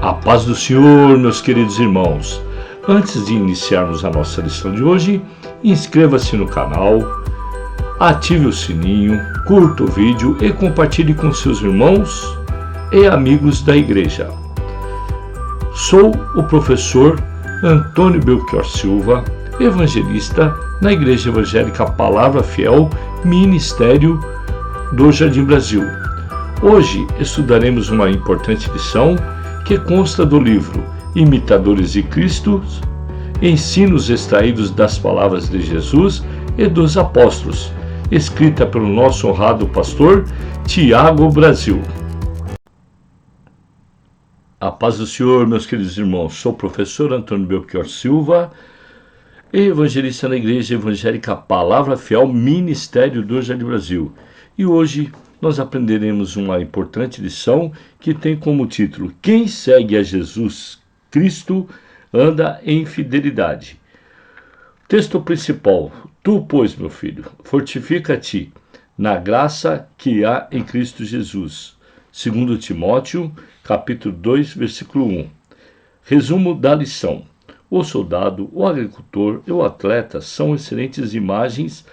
A paz do Senhor, meus queridos irmãos. Antes de iniciarmos a nossa lição de hoje, inscreva-se no canal, ative o sininho, curta o vídeo e compartilhe com seus irmãos e amigos da igreja. Sou o professor Antônio Belchior Silva, evangelista na Igreja Evangélica Palavra Fiel, Ministério do Jardim Brasil. Hoje estudaremos uma importante lição que consta do livro Imitadores de Cristo, ensinos extraídos das palavras de Jesus e dos apóstolos, escrita pelo nosso honrado pastor Tiago Brasil. A paz do Senhor, meus queridos irmãos. Sou o professor Antônio Belchior Silva, evangelista na Igreja Evangélica Palavra Fiel, Ministério do Jardim Brasil. E hoje nós aprenderemos uma importante lição que tem como título: Quem segue a Jesus Cristo anda em fidelidade. Texto principal: Tu, pois, meu filho, fortifica-te na graça que há em Cristo Jesus. 2 Timóteo, capítulo 2, versículo 1. Resumo da lição: o soldado, o agricultor e o atleta são excelentes imagens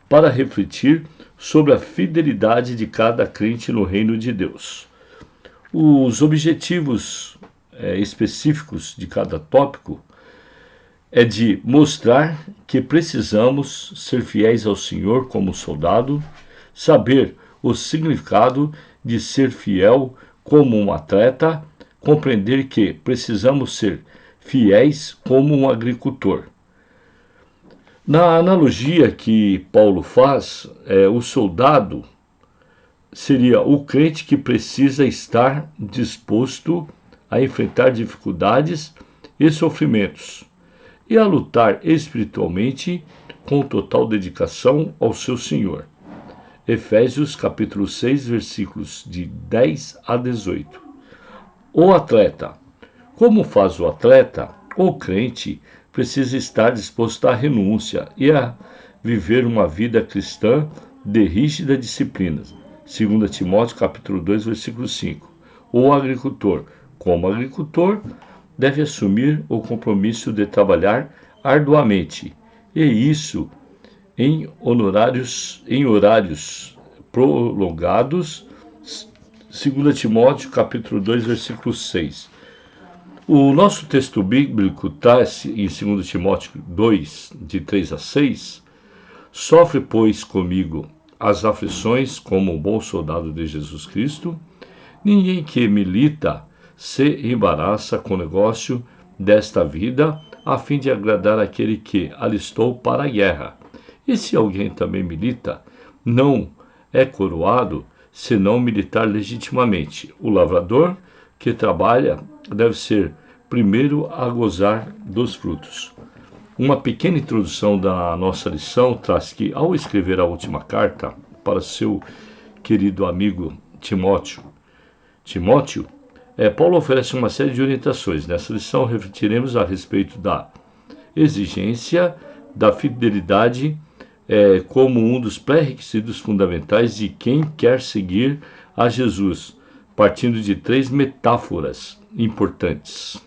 para refletir sobre a fidelidade de cada crente no reino de Deus. Os objetivos específicos de cada tópico é de mostrar que precisamos ser fiéis ao Senhor como soldado, saber o significado de ser fiel como um atleta, compreender que precisamos ser fiéis como um agricultor. Na analogia que Paulo faz, o soldado seria o crente que precisa estar disposto a enfrentar dificuldades e sofrimentos e a lutar espiritualmente com total dedicação ao seu Senhor. Efésios capítulo 6, versículos de 10 a 18. O atleta. Como faz o atleta? O crente precisa estar disposto à renúncia e a viver uma vida cristã de rígida disciplina. 2 Timóteo capítulo 2, versículo 5. O agricultor, como agricultor, deve assumir o compromisso de trabalhar arduamente, e isso em horários prolongados. 2 Timóteo capítulo 2, versículo 6. O nosso texto bíblico traz em 2 Timóteo 2, de 3 a 6, sofre, pois, comigo as aflições como um bom soldado de Jesus Cristo. Ninguém que milita se embaraça com o negócio desta vida, a fim de agradar aquele que alistou para a guerra. E se alguém também milita, não é coroado, senão militar legitimamente. O lavrador que trabalha deve ser primeiro a gozar dos frutos. Uma pequena introdução da nossa lição traz que, ao escrever a última carta para seu querido amigo Timóteo, Paulo oferece uma série de orientações. Nessa lição refletiremos a respeito da exigência da fidelidade como um dos pré-requisitos fundamentais de quem quer seguir a Jesus, partindo de 3 metáforas importantes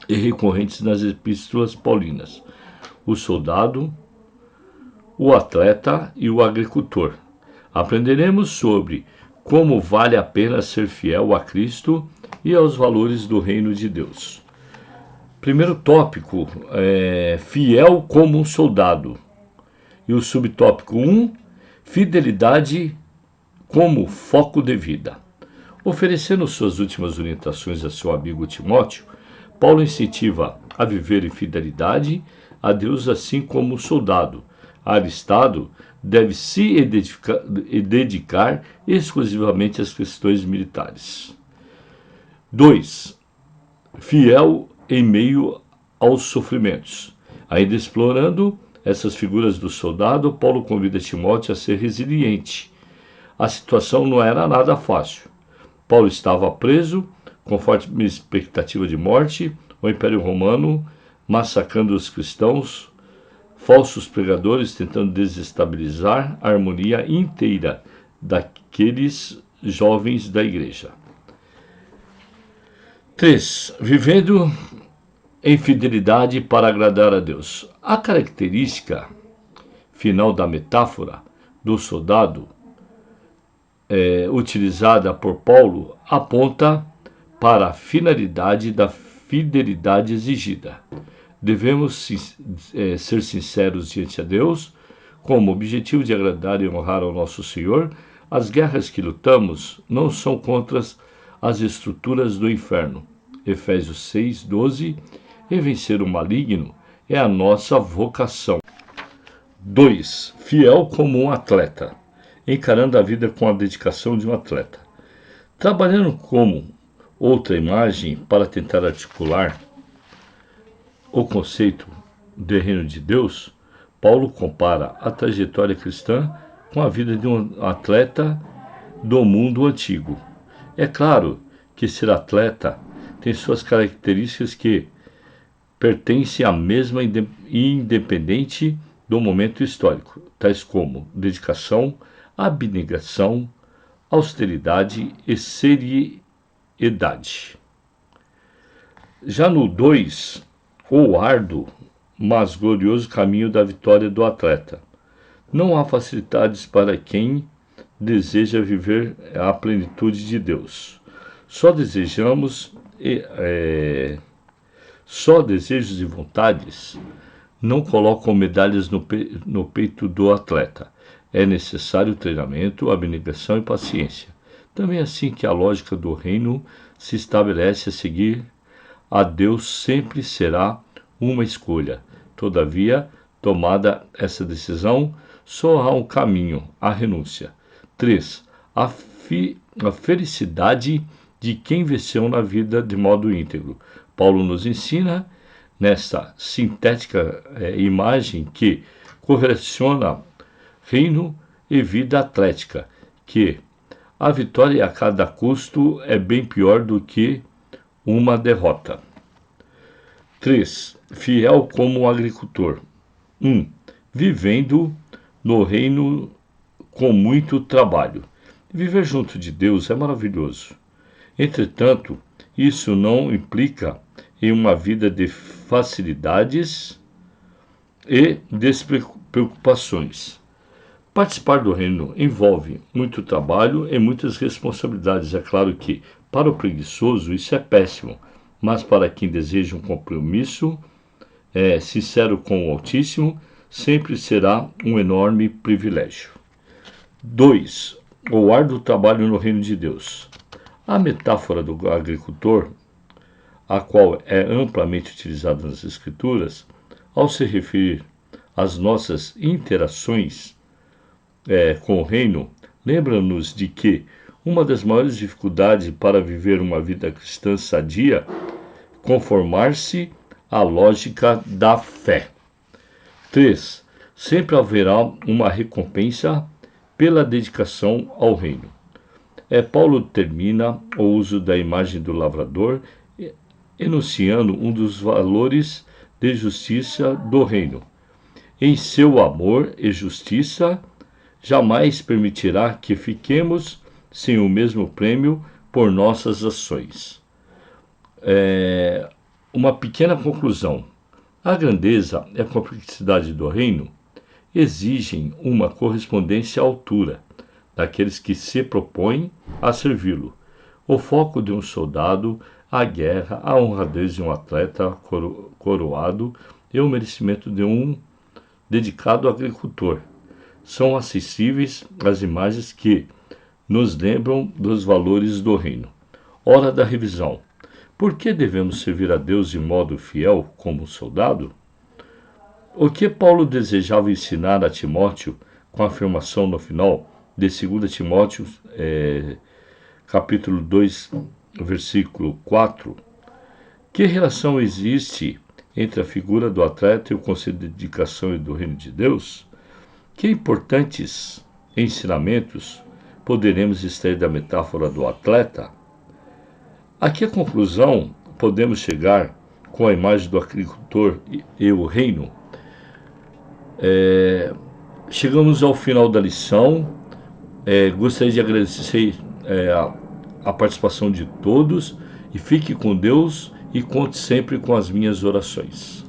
e recorrentes nas epístolas paulinas: o soldado, o atleta e o agricultor. Aprenderemos sobre como vale a pena ser fiel a Cristo e aos valores do reino de Deus. Primeiro tópico é fiel como um soldado. E o subtópico 1, fidelidade como foco de vida. Oferecendo suas últimas orientações a seu amigo Timóteo, Paulo incentiva a viver em fidelidade a Deus, assim como o soldado alistado deve se dedicar exclusivamente às questões militares. 2. Fiel em meio aos sofrimentos. Ainda explorando essas figuras do soldado, Paulo convida Timóteo a ser resiliente. A situação não era nada fácil. Paulo estava preso, com forte expectativa de morte, o Império Romano massacrando os cristãos, falsos pregadores tentando desestabilizar a harmonia inteira daqueles jovens da igreja. 3. Vivendo em fidelidade para agradar a Deus. A característica final da metáfora do soldado utilizada por Paulo aponta para a finalidade da fidelidade exigida. Devemos ser sinceros diante a Deus, com o objetivo de agradar e honrar ao nosso Senhor. As guerras que lutamos não são contra as estruturas do inferno. Efésios 6:12. E vencer o maligno é a nossa vocação. 2. Fiel como um atleta. Encarando a vida com a dedicação de um atleta. Trabalhando como outra imagem para tentar articular o conceito do reino de Deus, Paulo compara a trajetória cristã com a vida de um atleta do mundo antigo. É claro que ser atleta tem suas características que pertencem à mesma independente do momento histórico, tais como dedicação, abnegação, austeridade e seriedade. Já no 2, o árduo, mas glorioso caminho da vitória do atleta. Não há facilidades para quem deseja viver a plenitude de Deus. Só desejos e vontades não colocam medalhas no peito do atleta. É necessário treinamento, abnegação e paciência. Também é assim que a lógica do reino se estabelece. A seguir a Deus sempre será uma escolha. Todavia, tomada essa decisão, só há um caminho, a renúncia. 3. A felicidade de quem venceu na vida de modo íntegro. Paulo nos ensina, nesta sintética imagem que correlaciona reino e vida atlética, que a vitória a cada custo é bem pior do que uma derrota. 3. Fiel como um agricultor. 1. Vivendo no reino com muito trabalho. Viver junto de Deus é maravilhoso. Entretanto, isso não implica em uma vida de facilidades e despreocupações. Participar do reino envolve muito trabalho e muitas responsabilidades. É claro que, para o preguiçoso, isso é péssimo, mas para quem deseja um compromisso sincero com o Altíssimo, sempre será um enorme privilégio. 2. O árduo trabalho no reino de Deus. A metáfora do agricultor, a qual é amplamente utilizada nas Escrituras, ao se referir às nossas interações com o reino, lembra-nos de que uma das maiores dificuldades para viver uma vida cristã sadia é conformar-se à lógica da fé. 3. Sempre haverá uma recompensa pela dedicação ao reino. Paulo termina o uso da imagem do lavrador enunciando um dos valores de justiça do reino. Em seu amor e justiça, jamais permitirá que fiquemos sem o mesmo prêmio por nossas ações. Uma pequena conclusão. A grandeza e a complexidade do reino exigem uma correspondência à altura daqueles que se propõem a servi-lo. O foco de um soldado, a guerra, a honradez de um atleta coroado e o merecimento de um dedicado agricultor são acessíveis às imagens que nos lembram dos valores do reino. Hora da revisão. Por que devemos servir a Deus de modo fiel como soldado? O que Paulo desejava ensinar a Timóteo com a afirmação no final de 2 Timóteo, capítulo 2, versículo 4? Que relação existe entre a figura do atleta e o conceito de dedicação e do reino de Deus? Que importantes ensinamentos poderemos extrair da metáfora do atleta? A que conclusão podemos chegar com a imagem do agricultor e o reino? Chegamos ao final da lição. Gostaria de agradecer a participação de todos E fique com Deus e conte sempre com as minhas orações.